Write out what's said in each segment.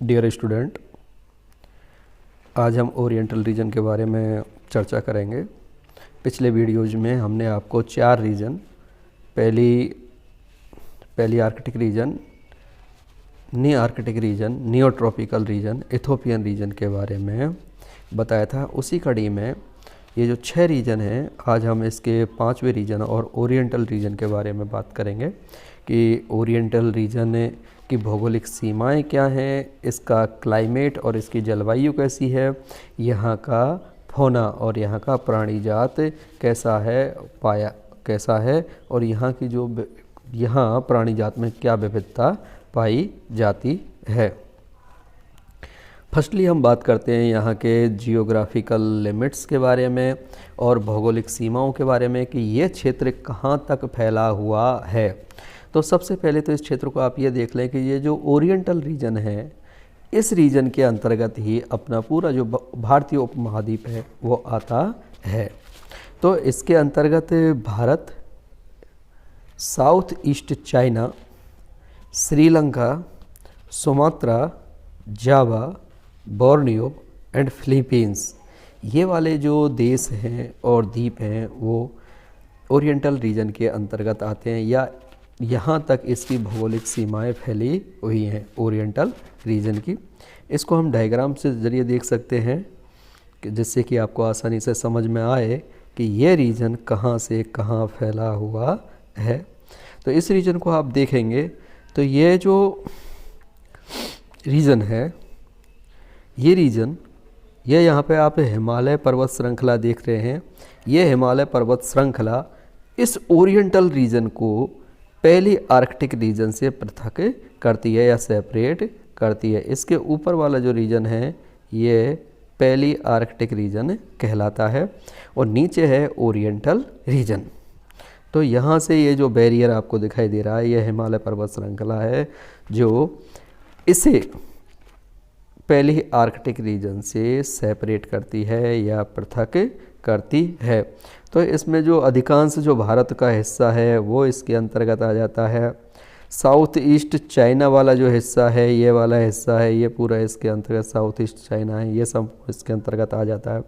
Dear student, आज हम oriental reason के बारे में चर्चा करेंगे। पिछले वीडियोज में हमने आपको 4 रीजन, पहली Arctic region, Nearctic region, Neotropical region, Ethiopian region के बारे में बताया था। उसी कड़ी में ये जो 6 रीजन हैं, आज हम इसके 5वें रीजन और ओरिएंटल रीजन के बारे में बात करेंगे कि ओरिएंटल रीजन की भौगोलिक सीमाएं क्या हैं, इसका क्लाइमेट और इसकी जलवायु कैसी है, यहाँ का फौना और यहाँ का प्राणी जात कैसा है और यहाँ की जो यहाँ प्राणी जात में क्या विविधता पाई जाती है। फर्स्टली हम बात करते हैं यहाँ के जियोग्राफिकल लिमिट्स के बारे में और भौगोलिक सीमाओं के बारे में कि ये क्षेत्र कहाँ तक फैला हुआ है। तो सबसे पहले तो इस क्षेत्र को आप ये देख लें कि ये जो ओरिएंटल रीजन है, इस रीजन के अंतर्गत ही अपना पूरा जो भारतीय उपमहाद्वीप है वो आता है। तो इसके अंतर्गत Bharat, south east China, Sri Lanka, Sumatra, Java, Borneo and Philippines, ये वाले जो देश हैं और द्वीप हैं वो ओरिएंटल रीजन के अंतर्गत आते हैं या यहाँ तक इसकी भौगोलिक सीमाएं फैली हुई हैं ओरिएंटल रीजन की। इसको हम डायग्राम से ज़रिए देख सकते हैं कि जिससे कि आपको आसानी से समझ में आए कि ये रीजन कहाँ से कहाँ फैला हुआ है। तो इस रीजन को आप देखेंगे तो ये जो रीजन है, ये रीजन, ये यहाँ पे आप हिमालय पर्वत श्रृंखला देख रहे हैं। ये हिमालय पर्वत श्रृंखला इस ओरिएंटल रीजन को पहली आर्कटिक रीजन से पृथक करती है या सेपरेट करती है। इसके ऊपर वाला जो रीजन है ये पहली आर्कटिक रीजन कहलाता है और नीचे है ओरिएंटल रीजन। तो यहाँ से ये जो बैरियर आपको दिखाई दे रहा है, ये हिमालय पर्वत श्रृंखला है जो इसे पहली आर्कटिक रीजन से सेपरेट करती है या पृथक करती है। तो इसमें जो अधिकांश जो भारत का हिस्सा है वो इसके अंतर्गत आ जाता है। साउथ ईस्ट चाइना वाला जो हिस्सा है, ये वाला हिस्सा है, ये पूरा इसके अंतर्गत साउथ ईस्ट चाइना है, ये सब इसके अंतर्गत आ जाता है।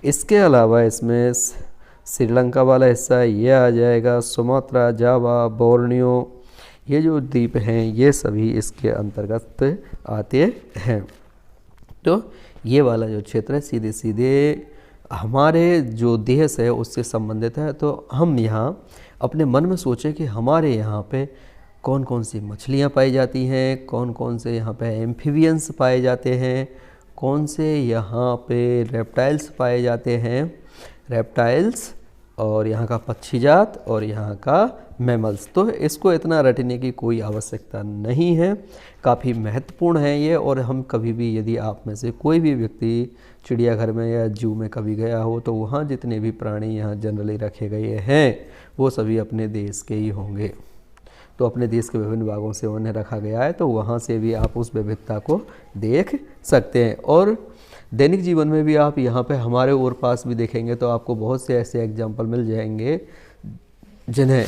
इसके अलावा इसमें श्रीलंका वाला हिस्सा है, ये आ जाएगा। सुमात्रा, जावा, बोर्नियो, ये जो द्वीप हैं ये सभी इसके अंतर्गत आते हैं। तो ये वाला जो क्षेत्र है सीधे सीधे हमारे जो देश है उससे संबंधित है। तो हम यहाँ अपने मन में सोचें कि हमारे यहाँ पे कौन कौन सी मछलियाँ पाई जाती हैं, कौन कौन से यहाँ पे एम्फीबियंस पाए जाते हैं, कौन से यहाँ पे रेप्टाइल्स पाए जाते हैं, रेप्टाइल्स, और यहाँ का पक्षी जात और यहाँ का मैमल्स। तो इसको इतना रटने की कोई आवश्यकता नहीं है, काफ़ी महत्वपूर्ण है ये। और हम कभी भी, यदि आप में से कोई भी व्यक्ति चिड़ियाघर में या जू में कभी गया हो तो वहाँ जितने भी प्राणी यहाँ जनरली रखे गए हैं वो सभी अपने देश के ही होंगे। तो अपने देश के विभिन्न भागों से उन्हें रखा गया है, तो वहाँ से भी आप उस विविधता को देख सकते हैं। और दैनिक जीवन में भी आप यहाँ पे हमारे और पास भी देखेंगे तो आपको बहुत से ऐसे एग्जाम्पल मिल जाएंगे जिन्हें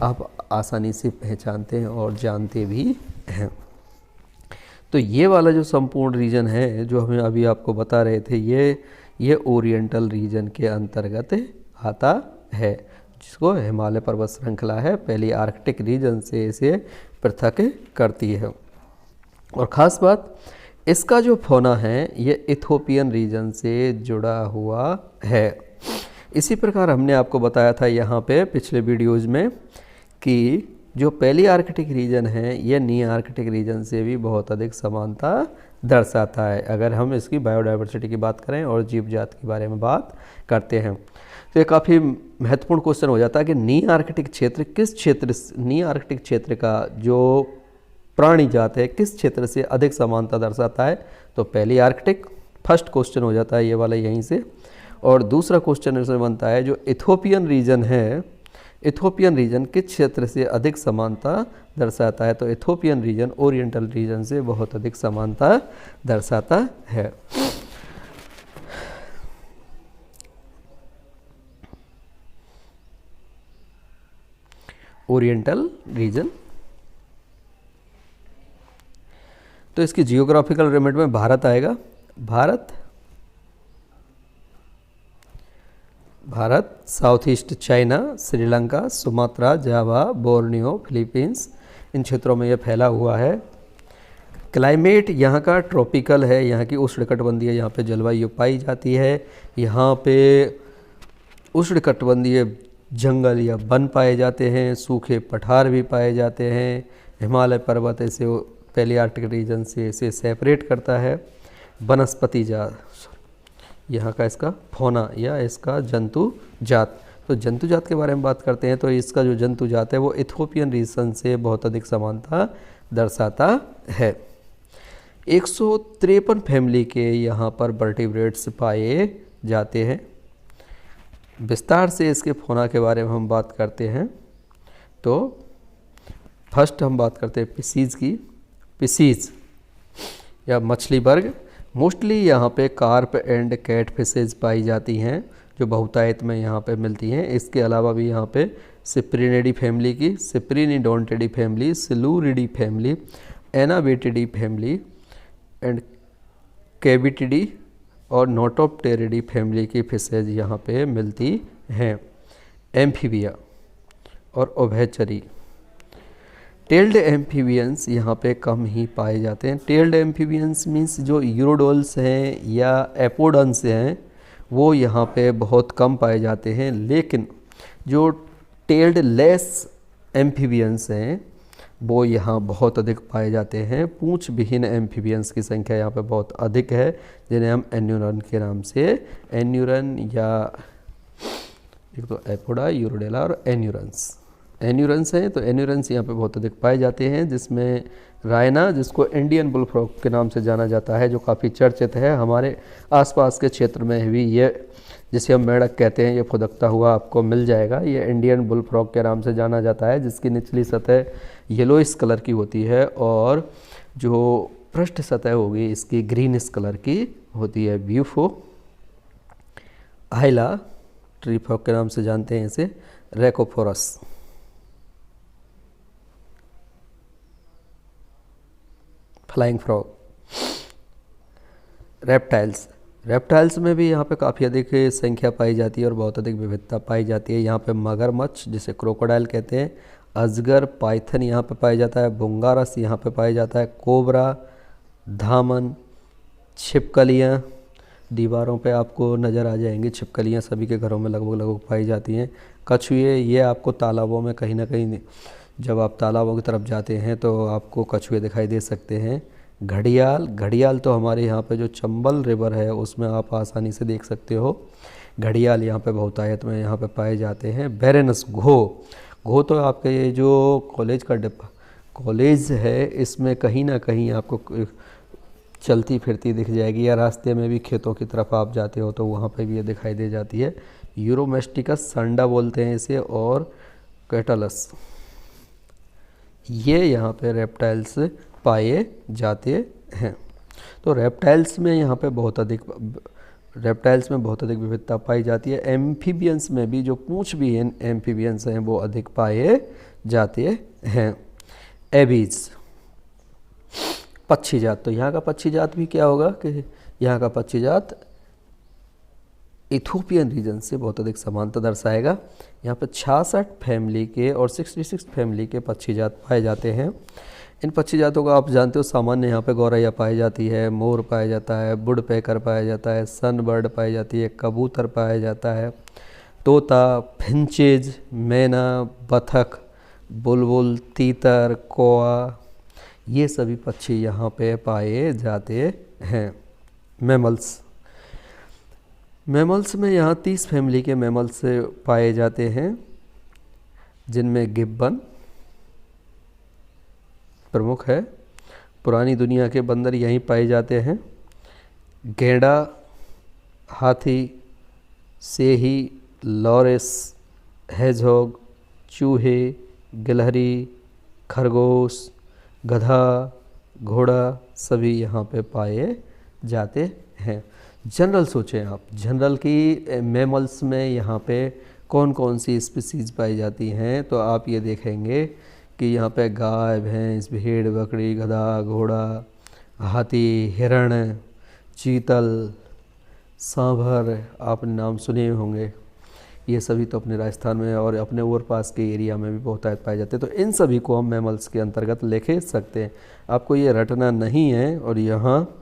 आप आसानी से पहचानते हैं और जानते भी हैं। तो ये वाला जो संपूर्ण रीजन है जो हमें अभी आपको बता रहे थे, ये ओरिएंटल रीजन के अंतर्गत आता है, जिसको हिमालय पर्वत श्रृंखला है पहली आर्कटिक रीजन से इसे पृथक करती है। और ख़ास बात, इसका जो फौना है ये इथोपियन रीजन से जुड़ा हुआ है। इसी प्रकार हमने आपको बताया था यहाँ पे पिछले वीडियोज़ में कि जो पहली आर्कटिक रीजन है ये नी आर्कटिक रीजन से भी बहुत अधिक समानता दर्शाता है, अगर हम इसकी बायोडाइवर्सिटी की बात करें और जीव जात के बारे में बात करते हैं। तो ये काफ़ी महत्वपूर्ण क्वेश्चन हो जाता है कि नी आर्कटिक क्षेत्र का जो प्राणी जात है किस क्षेत्र से अधिक समानता दर्शाता है। तो पहली आर्कटिक, फर्स्ट क्वेश्चन हो जाता है ये वाला यहीं से। और दूसरा क्वेश्चन इसमें बनता है जो इथोपियन रीजन है, इथोपियन रीजन किस क्षेत्र से अधिक समानता दर्शाता है। तो इथोपियन रीजन ओरिएंटल रीजन से बहुत अधिक समानता दर्शाता है। ओरिएंटल रीजन तो इसकी जियोग्राफिकल लिमिट में भारत आएगा। Bharat, south east China, Sri Lanka, Sumatra, Java, Borneo, Philippines, इन क्षेत्रों में ये फैला हुआ है। क्लाइमेट यहाँ का ट्रॉपिकल है, यहाँ की उष्णकटिबंधीय यहाँ पे जलवायु पाई जाती है। यहाँ पे उष्णकटिबंधीय जंगल या वन पाए जाते हैं, सूखे पठार भी पाए जाते हैं। हिमालय पर्वत ऐसे पैलियार्टिक रीजन से इसे सेपरेट करता है। वनस्पति जात, यहाँ का इसका फौना या इसका जंतु जात। तो जंतु जात के बारे में बात करते हैं तो इसका जो जंतु जात है वो इथोपियन रीजन से बहुत अधिक समानता दर्शाता है। 153 फैमिली के यहाँ पर वर्टिब्रेट्स पाए जाते हैं। विस्तार से इसके फौना के बारे में हम बात करते हैं तो फर्स्ट हम बात करते हैं पिसीज की। पिसीज या मछली वर्ग, मोस्टली यहाँ पे कार्प एंड कैट फिशेज पाई जाती हैं जो बहुतायत में यहाँ पे मिलती हैं। इसके अलावा भी यहाँ पे सिप्रिनिडी फैमिली की, सिप्रिनिडोंटिडी फैमिली, सिलूरिडी फैमिली, एनाबेटिडी फैमिली एंड कैविटिडी और नोटोप्टेरिडी फैमिली की फिशेज यहाँ पे मिलती हैं। एम्फीबिया और उभयचरी, टेल्ड एम्फीबियंस यहाँ पे कम ही पाए जाते हैं। टेल्ड एम्फीबियंस मीन्स जो यूरोडोल्स हैं या एपोडन्स हैं वो यहाँ पे बहुत कम पाए जाते हैं, लेकिन जो टेल्ड लेस एम्फीबियंस हैं वो यहाँ बहुत अधिक पाए जाते हैं। पूंछ विहीन एम्फीबियंस की संख्या यहाँ पे बहुत अधिक है, जिन्हें हम एन्यूरन के नाम से, एन्यूरन या एक तो एपोडा, यूरोडेला और एन्यूरंस हैं। तो एन्यूरंस यहाँ पे बहुत अधिक पाए जाते हैं, जिसमें रायना, जिसको इंडियन बुलफ्रॉग के नाम से जाना जाता है, जो काफ़ी चर्चित है। हमारे आसपास के क्षेत्र में भी ये, जिसे हम मेढक कहते हैं, ये फुदकता हुआ आपको मिल जाएगा। ये इंडियन बुलफ्रॉग के नाम से जाना जाता है, जिसकी निचली सतह येलोइश कलर की होती है और जो पृष्ठ सतह होगी इसकी ग्रीनिश कलर की होती है। ब्यूफो आइला, ट्री फ्रॉग के नाम से जानते हैं इसे, रेकोफोरस। Flying frog. रेप्टाइल्स में भी यहाँ पे काफ़ी अधिक संख्या पाई जाती है और बहुत अधिक विविधता पाई जाती है। यहाँ पे मगरमच्छ, जिसे क्रोकोडाइल कहते हैं, अजगर, पाइथन यहाँ पे पाया जाता है, बुंगारस यहाँ पे पाया जाता है, कोबरा, धामन, छिपकलियाँ, दीवारों पे आपको नज़र आ जाएंगी छिपकलियाँ, सभी के घरों में लगभग पाई जाती हैं। कछुए, ये आपको तालाबों में कहीं ना कहीं, जब आप तालाबों की तरफ जाते हैं तो आपको कछुए दिखाई दे सकते हैं। घड़ियाल तो हमारे यहाँ पे जो चंबल रिवर है उसमें आप आसानी से देख सकते हो। घड़ियाल यहाँ पे बहुतायत में यहाँ पे पाए जाते हैं। बेरेनस, घो तो आपके ये जो कॉलेज है इसमें कहीं ना कहीं आपको चलती फिरती दिख जाएगी, या रास्ते में भी खेतों की तरफ आप जाते हो तो वहाँ पे भी ये दिखाई दे जाती है। यूरोमेस्टिकस संडा बोलते हैं इसे, और कैटलस, ये यहाँ पे रेप्टाइल्स पाए जाते हैं। तो रेप्टाइल्स में यहाँ पे बहुत अधिक विविधता पाई जाती है। एम्फीबियंस में भी जो पूंछ भी हैं एम्फीबियंस हैं वो अधिक पाए जाते हैं। एबीज, पक्षी जात। तो यहाँ का पक्षी जात भी क्या होगा कि यहाँ का पक्षी जात इथोपियन रीजन से बहुत अधिक समानता दर्शाएगा। यहाँ पर 66 फैमिली के और 66 फैमिली के पक्षी जात पाए जाते हैं। इन पक्षी जातों का आप जानते हो, सामान्य यहाँ पे गौरैया पाई जाती है, मोर पाया जाता है, वुड पेकर पाया जाता है, सनबर्ड पाई जाती है, कबूतर पाया जाता है, तोता, फिंचेज, मैना, बतख, बुलबुल, तीतर, कौआ, ये सभी पक्षी यहाँ पे पाए जाते हैं। मैमल्स में यहाँ 30 फैमिली के मैमल्स पाए जाते हैं, जिनमें गिब्बन प्रमुख है। पुरानी दुनिया के बंदर यहीं पाए जाते हैं। गैंडा, हाथी, सेही, लॉरेस, हेजहॉग, चूहे, गिलहरी, खरगोश, गधा, घोड़ा, सभी यहाँ पे पाए जाते हैं। जनरल सोचें आप, जनरल की मैमल्स में यहाँ पे कौन कौन सी स्पीसीज पाई जाती हैं, तो आप ये देखेंगे कि यहाँ पे गाय, भैंस, भेड़, बकरी, गधा, घोड़ा, हाथी, हिरण, चीतल, सांभर आपने नाम सुने होंगे। ये सभी तो अपने राजस्थान में और अपने और पास के एरिया में भी बहुत पाए जाते हैं। तो इन सभी को हम मैमल्स के अंतर्गत लिख सकते हैं। आपको ये रटना नहीं है। और यहाँ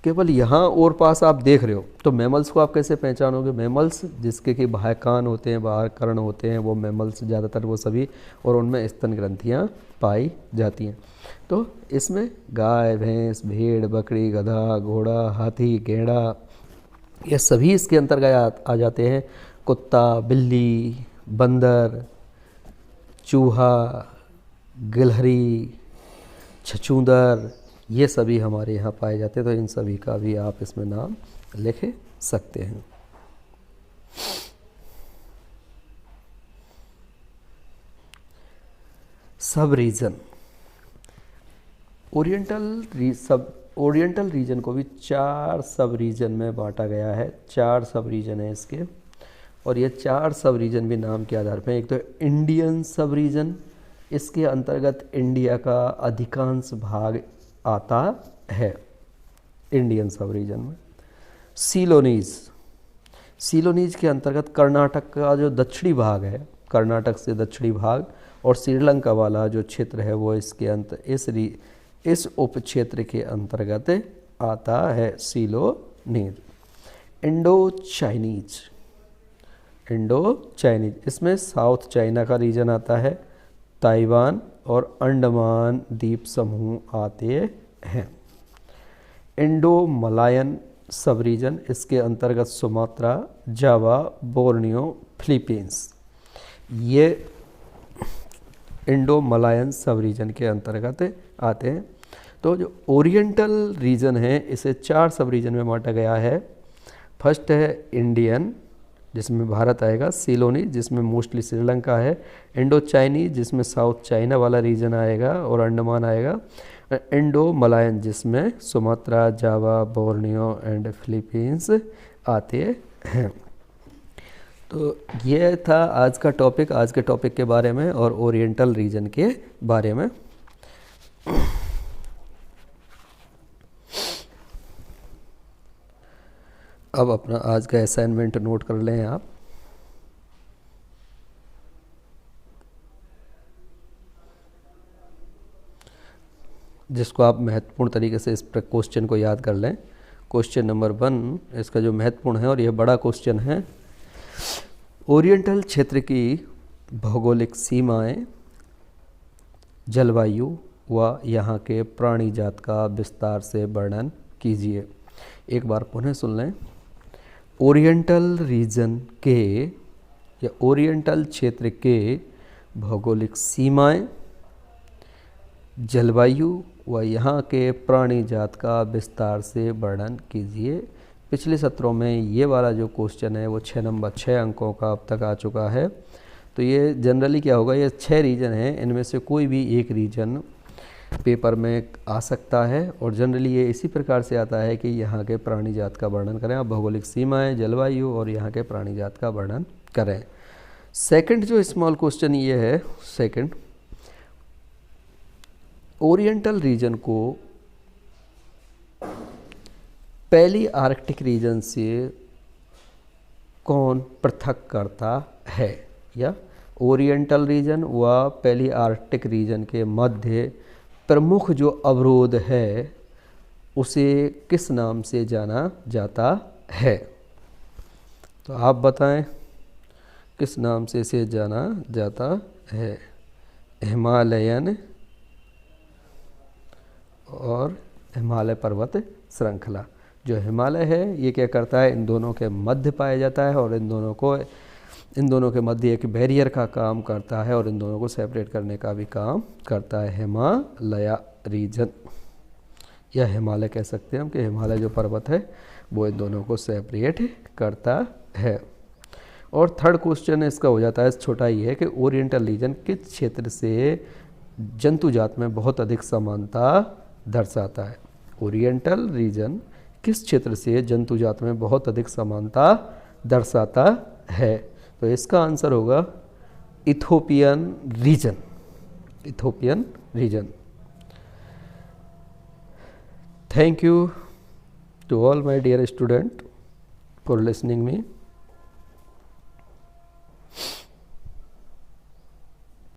केवल यहाँ और पास आप देख रहे हो तो मैमल्स को आप कैसे पहचानोगे? मैमल्स जिसके कि बाहर कान होते हैं, बाहर कर्ण होते हैं, वो मैमल्स ज़्यादातर वो सभी, और उनमें स्तन ग्रंथियाँ पाई जाती हैं। तो इसमें गाय, भैंस, भेड़, बकरी, गधा, घोड़ा, हाथी, गैंडा, ये सभी इसके अंतर्गत आ जाते हैं। कुत्ता, बिल्ली, बंदर, चूहा, गिलहरी, छछूंदर, ये सभी हमारे यहाँ पाए जाते हैं। तो इन सभी का भी आप इसमें नाम लिख सकते हैं। सब रीजन, ओरिएंटल रीजन को भी 4 सब रीजन में बांटा गया है। 4 सब रीजन है इसके, और ये 4 सब रीजन भी नाम के आधार पर। एक तो इंडियन सब रीजन, इसके अंतर्गत इंडिया का अधिकांश भाग आता है इंडियन सब रीजन में। सीलोनीज के अंतर्गत कर्नाटक का जो दक्षिणी भाग है, कर्नाटक से दक्षिणी भाग, और श्रीलंका वाला जो क्षेत्र है वो इसके इस उप क्षेत्र के अंतर्गत आता है सीलोनीज। इंडो चाइनीज, इसमें साउथ चाइना का रीजन आता है, ताइवान और अंडमान द्वीप समूह आते हैं। इंडो मलायन सब रीजन, इसके अंतर्गत सुमात्रा, जावा, बोर्नियो, फिलीपींस, ये इंडो मलायन सब रीजन के अंतर्गत आते हैं। तो जो ओरिएंटल रीजन है इसे 4 सब रीजन में बांटा गया है। फर्स्ट है इंडियन, जिसमें भारत आएगा, सीलोनी जिसमें मोस्टली श्रीलंका है, इंडो चाइनीज जिसमें साउथ चाइना वाला रीजन आएगा और अंडमान आएगा, इंडो मलायन जिसमें Sumatra, Java, Borneo and Philippines आते हैं। तो ये था आज का टॉपिक, आज के टॉपिक के बारे में और ओरिएंटल रीजन के बारे में। अब अपना आज का असाइनमेंट नोट कर लें आप। जिसको आप महत्वपूर्ण तरीके से इस क्वेश्चन को याद कर लें। क्वेश्चन नंबर 1 इसका जो महत्वपूर्ण है और यह बड़ा क्वेश्चन है, ओरिएंटल क्षेत्र की भौगोलिक सीमाएं, जलवायु व यहाँ के प्राणी जात का विस्तार से वर्णन कीजिए। एक बार पुनः सुन लें। ओरिएंटल रीजन के या ओरिएंटल क्षेत्र के भौगोलिक सीमाएं, जलवायु व यहाँ के प्राणी जात का विस्तार से वर्णन कीजिए। पिछले सत्रों में ये वाला जो क्वेश्चन है वो 6 अंकों का अब तक आ चुका है। तो ये जनरली क्या होगा, ये 6 रीजन हैं, इनमें से कोई भी एक रीजन पेपर में आ सकता है और जनरली ये इसी प्रकार से आता है कि यहाँ के प्राणी जात का वर्णन करें। आप भौगोलिक सीमाएं, जलवायु और यहाँ के प्राणी जात का वर्णन करें। सेकंड जो स्मॉल क्वेश्चन ये है, सेकंड, ओरिएंटल रीजन को पहली आर्कटिक रीजन से कौन पृथक करता है, या ओरिएंटल रीजन व पहली आर्कटिक रीजन के मध्य प्रमुख जो अवरोध है उसे किस नाम से जाना जाता है? तो आप बताएं किस नाम से इसे जाना जाता है? हिमालयन और हिमालय पर्वत श्रृंखला। जो हिमालय है ये क्या करता है, इन दोनों के मध्य पाया जाता है और इन दोनों के मध्य एक बैरियर का काम करता है और इन दोनों को सेपरेट करने का भी काम करता है हिमालय रीजन, या हिमालय कह सकते हैं हम कि हिमालय जो पर्वत है वो इन दोनों को सेपरेट करता है। और थर्ड क्वेश्चन इसका हो जाता है छोटा ही है कि ओरिएंटल रीजन किस क्षेत्र से जंतु जात में बहुत अधिक समानता दर्शाता है? ओरिएंटल रीजन किस क्षेत्र से जंतु जात में बहुत अधिक समानता दर्शाता है? तो इसका आंसर होगा Ethiopian region. Thank you to all my dear student for listening me.